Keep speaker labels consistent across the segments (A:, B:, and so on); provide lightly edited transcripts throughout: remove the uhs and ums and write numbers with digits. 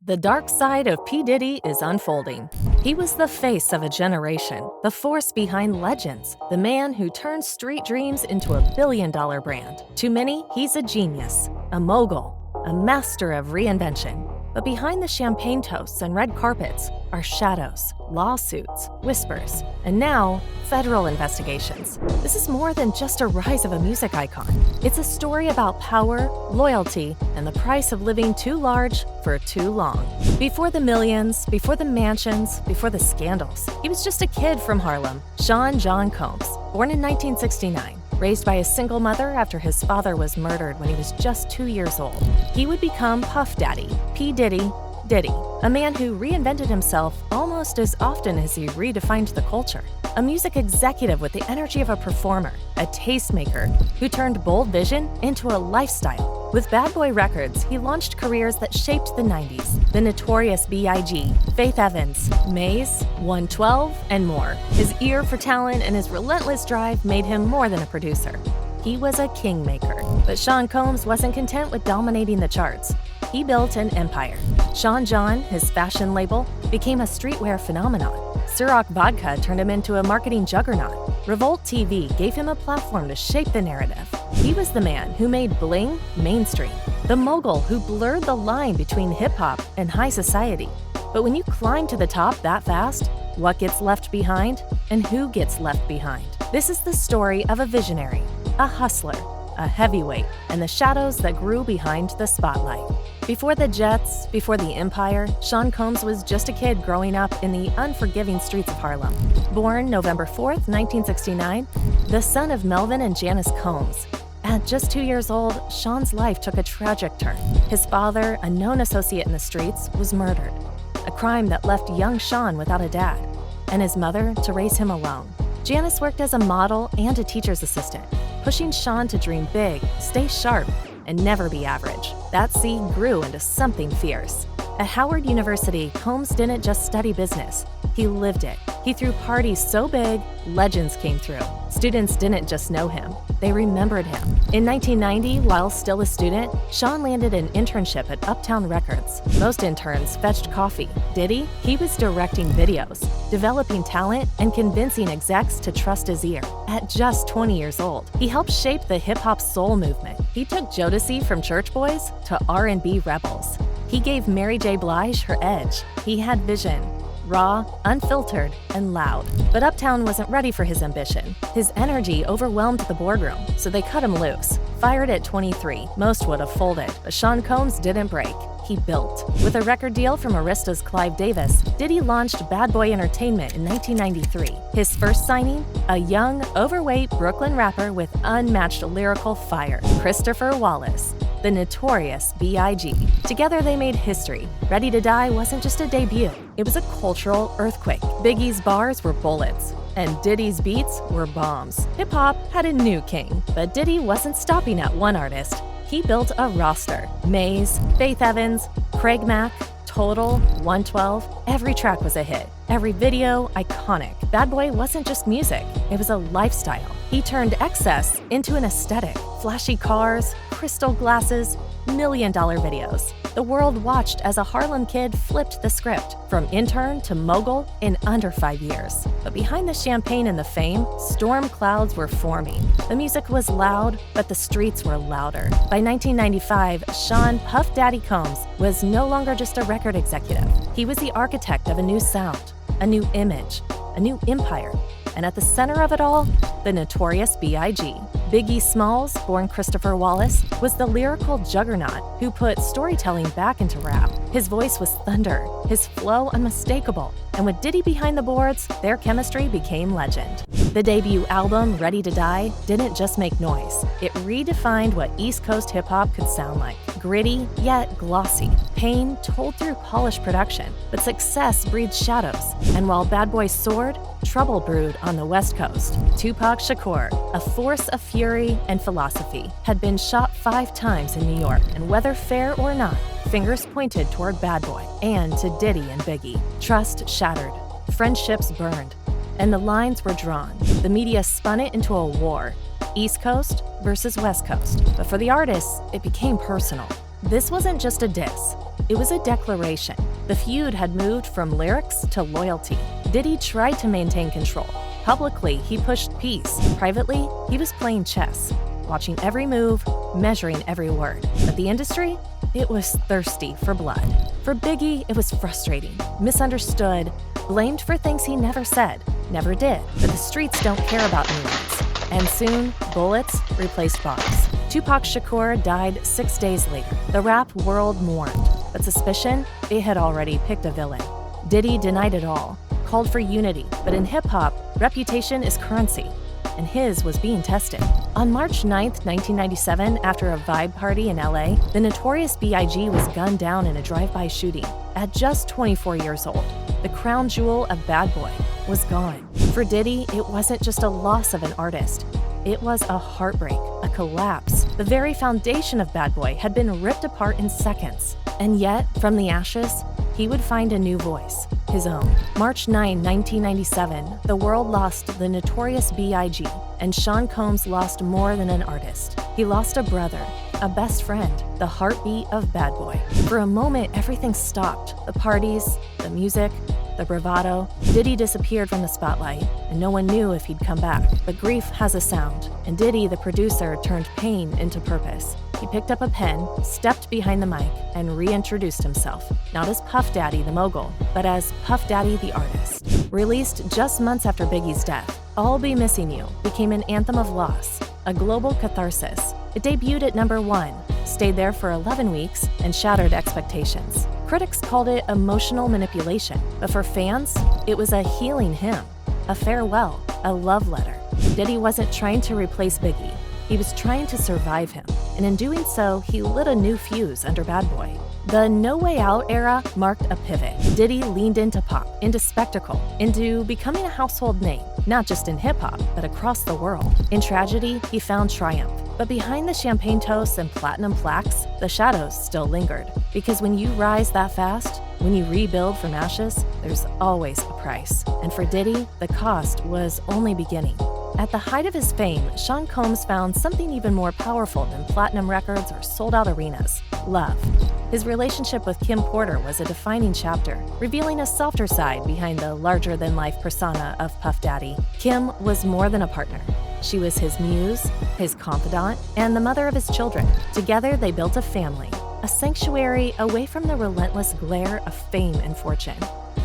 A: The dark side of P. Diddy is unfolding. He was the face of a generation, the force behind legends, the man who turned street dreams into a billion-dollar brand. To many, he's a genius, a mogul, a master of reinvention. But behind the champagne toasts and red carpets are shadows, lawsuits, whispers, and now, federal investigations. This is more than just a rise of a music icon. It's a story about power, loyalty, and the price of living too large for too long. Before the millions, before the mansions, before the scandals, he was just a kid from Harlem, Sean John Combs, born in 1969. Raised by a single mother after his father was murdered when he was just 2 years old. He would become Puff Daddy, P. Diddy, Diddy, a man who reinvented himself almost as often as he redefined the culture. A music executive with the energy of a performer, a tastemaker who turned bold vision into a lifestyle. With Bad Boy Records, he launched careers that shaped the 90s. The Notorious B.I.G., Faith Evans, Maze, 112, and more. His ear for talent and his relentless drive made him more than a producer. He was a kingmaker. But Sean Combs wasn't content with dominating the charts. He built an empire. Sean John, his fashion label, became a streetwear phenomenon. Ciroc Vodka turned him into a marketing juggernaut. Revolt TV gave him a platform to shape the narrative. He was the man who made bling mainstream, the mogul who blurred the line between hip-hop and high society. But when you climb to the top that fast, what gets left behind and who gets left behind? This is the story of a visionary, a hustler, a heavyweight, and the shadows that grew behind the spotlight. Before the jets, before the empire, Sean Combs was just a kid growing up in the unforgiving streets of Harlem. Born November 4th, 1969, the son of Melvin and Janice Combs. At just 2 years old, Sean's life took a tragic turn. His father, a known associate in the streets, was murdered, a crime that left young Sean without a dad, and his mother to raise him alone. Janice worked as a model and a teacher's assistant, pushing Sean to dream big, stay sharp, and never be average. That seed grew into something fierce. At Howard University, Combs didn't just study business, he lived it. He threw parties so big, legends came through. Students didn't just know him, they remembered him. In 1990, while still a student, Sean landed an internship at Uptown Records. Most interns fetched coffee. Diddy? He was directing videos, developing talent, and convincing execs to trust his ear. At just 20 years old, he helped shape the hip-hop soul movement. He took Jodeci from church boys to R&B rebels. He gave Mary J. Blige her edge. He had vision. Raw, unfiltered, and loud. But Uptown wasn't ready for his ambition. His energy overwhelmed the boardroom, so they cut him loose. Fired at 23, most would have folded, but Sean Combs didn't break. He built. With a record deal from Arista's Clive Davis, Diddy launched Bad Boy Entertainment in 1993. His first signing? A young, overweight Brooklyn rapper with unmatched lyrical fire, Christopher Wallace, the Notorious B.I.G. Together they made history. Ready to Die wasn't just a debut, it was a cultural earthquake. Biggie's bars were bullets, and Diddy's beats were bombs. Hip-hop had a new king, but Diddy wasn't stopping at one artist. He built a roster. Maze, Faith Evans, Craig Mack, Total, 112, every track was a hit. Every video, iconic. Bad Boy wasn't just music, it was a lifestyle. He turned excess into an aesthetic. Flashy cars, crystal glasses, million-dollar videos. The world watched as a Harlem kid flipped the script, from intern to mogul in under 5 years. But behind the champagne and the fame, storm clouds were forming. The music was loud, but the streets were louder. By 1995, Sean Puff Daddy Combs was no longer just a record executive. He was the architect of a new sound, a new image, a new empire. And at the center of it all, the Notorious B.I.G. Biggie Smalls, born Christopher Wallace, was the lyrical juggernaut who put storytelling back into rap. His voice was thunder, his flow unmistakable, and with Diddy behind the boards, their chemistry became legend. The debut album, Ready to Die, didn't just make noise. It redefined what East Coast hip-hop could sound like. Gritty, yet glossy. Pain told through polished production, but success breeds shadows. And while Bad Boy soared, trouble brewed on the West Coast. Tupac Shakur, a force of fury and philosophy, had been shot 5 times in New York, and whether fair or not, fingers pointed toward Bad Boy and to Diddy and Biggie. Trust shattered, friendships burned, and the lines were drawn. The media spun it into a war, East Coast versus West Coast. But for the artists, it became personal. This wasn't just a diss. It was a declaration. The feud had moved from lyrics to loyalty. Diddy tried to maintain control. Publicly, he pushed peace. Privately, he was playing chess, watching every move, measuring every word. But the industry? It was thirsty for blood. For Biggie, it was frustrating, misunderstood, blamed for things he never said, never did. But the streets don't care about nuance. And soon, bullets replaced bombs. Tupac Shakur died 6 days later. The rap world mourned, but suspicion, it had already picked a villain. Diddy denied it all, called for unity, but in hip-hop, reputation is currency, and his was being tested. On March 9, 1997, after a vibe party in LA, the notorious B.I.G. was gunned down in a drive-by shooting. At just 24 years old, the crown jewel of Bad Boy was gone. For Diddy, it wasn't just a loss of an artist. It was a heartbreak, a collapse. The very foundation of Bad Boy had been ripped apart in seconds. And yet, from the ashes, he would find a new voice, his own. March 9, 1997, the world lost the notorious B.I.G., and Sean Combs lost more than an artist. He lost a brother, a best friend, the heartbeat of Bad Boy. For a moment, everything stopped. The parties, the music, the bravado. Diddy disappeared from the spotlight, and no one knew if he'd come back. But grief has a sound, and Diddy, the producer, turned pain into purpose. He picked up a pen, stepped behind the mic, and reintroduced himself, not as Puff Daddy the mogul, but as Puff Daddy the artist. Released just months after Biggie's death, I'll Be Missing You became an anthem of loss, a global catharsis. It debuted at #1, stayed there for 11 weeks, and shattered expectations. Critics called it emotional manipulation, but for fans, it was a healing hymn, a farewell, a love letter. Diddy wasn't trying to replace Biggie. He was trying to survive him, and in doing so, he lit a new fuse under Bad Boy. The No Way Out era marked a pivot. Diddy leaned into pop, into spectacle, into becoming a household name, not just in hip-hop, but across the world. In tragedy, he found triumph. But behind the champagne toasts and platinum plaques, the shadows still lingered. Because when you rise that fast, when you rebuild from ashes, there's always a price. And for Diddy, the cost was only beginning. At the height of his fame, Sean Combs found something even more powerful than platinum records or sold-out arenas: love. His relationship with Kim Porter was a defining chapter, revealing a softer side behind the larger-than-life persona of Puff Daddy. Kim was more than a partner. She was his muse, his confidant, and the mother of his children. Together, they built a family, a sanctuary away from the relentless glare of fame and fortune.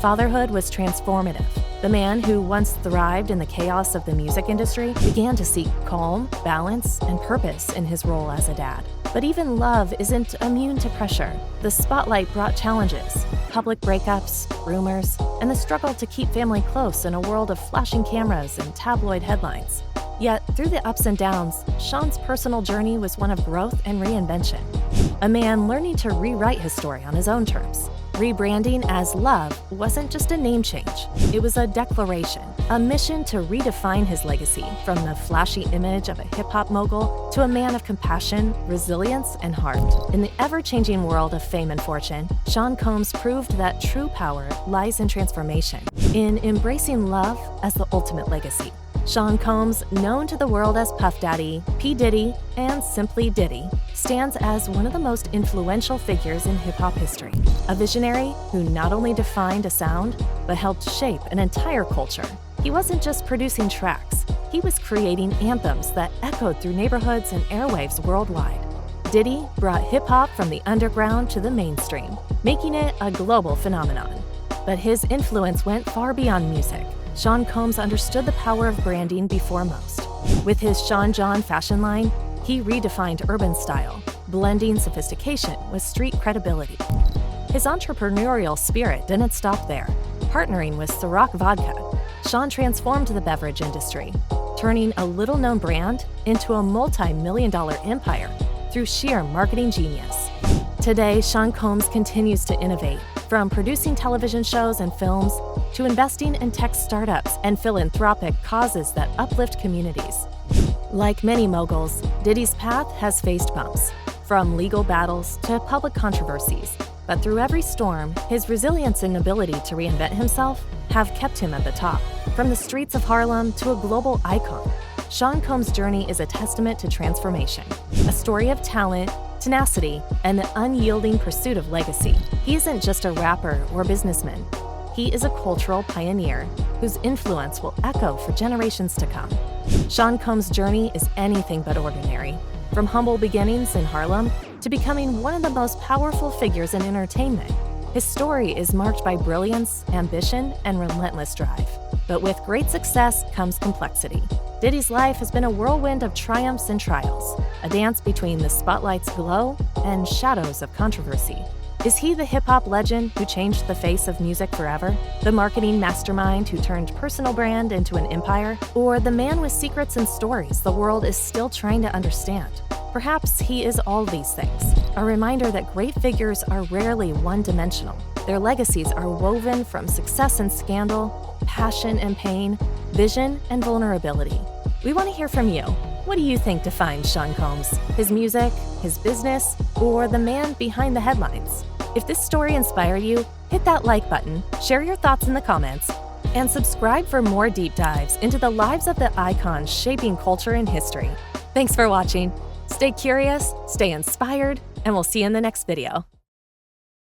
A: Fatherhood was transformative. The man who once thrived in the chaos of the music industry began to seek calm, balance, and purpose in his role as a dad. But even love isn't immune to pressure. The spotlight brought challenges: public breakups, rumors, and the struggle to keep family close in a world of flashing cameras and tabloid headlines. Yet, through the ups and downs, Sean's personal journey was one of growth and reinvention. A man learning to rewrite his story on his own terms. Rebranding as Love wasn't just a name change. It was a declaration, a mission to redefine his legacy from the flashy image of a hip-hop mogul to a man of compassion, resilience, and heart. In the ever-changing world of fame and fortune, Sean Combs proved that true power lies in transformation, in embracing love as the ultimate legacy. Sean Combs, known to the world as Puff Daddy, P Diddy, and simply Diddy, stands as one of the most influential figures in hip-hop history. A visionary who not only defined a sound, but helped shape an entire culture. He wasn't just producing tracks, he was creating anthems that echoed through neighborhoods and airwaves worldwide. Diddy brought hip-hop from the underground to the mainstream, making it a global phenomenon. But his influence went far beyond music. Sean Combs understood the power of branding before most. With his Sean John fashion line, he redefined urban style, blending sophistication with street credibility. His entrepreneurial spirit didn't stop there. Partnering with Ciroc Vodka, Sean transformed the beverage industry, turning a little-known brand into a multi-million-dollar empire through sheer marketing genius. Today, Sean Combs continues to innovate, from producing television shows and films to investing in tech startups and philanthropic causes that uplift communities. Like many moguls, Diddy's path has faced bumps, from legal battles to public controversies. But through every storm, his resilience and ability to reinvent himself have kept him at the top. From the streets of Harlem to a global icon, Sean Combs' journey is a testament to transformation, a story of talent, tenacity, and the unyielding pursuit of legacy. He isn't just a rapper or businessman. He is a cultural pioneer whose influence will echo for generations to come. Sean Combs' journey is anything but ordinary. From humble beginnings in Harlem to becoming one of the most powerful figures in entertainment, his story is marked by brilliance, ambition, and relentless drive. But with great success comes complexity. Diddy's life has been a whirlwind of triumphs and trials, a dance between the spotlight's glow and shadows of controversy. Is he the hip-hop legend who changed the face of music forever? The marketing mastermind who turned personal brand into an empire? Or the man with secrets and stories the world is still trying to understand? Perhaps he is all these things, a reminder that great figures are rarely one-dimensional. Their legacies are woven from success and scandal, passion and pain, vision and vulnerability. We want to hear from you. What do you think defines Sean Combs? His music, his business, or the man behind the headlines? If this story inspired you, hit that like button, share your thoughts in the comments, and subscribe for more deep dives into the lives of the icons shaping culture and history. Thanks for watching. Stay curious, stay inspired, and we'll see you in the next video.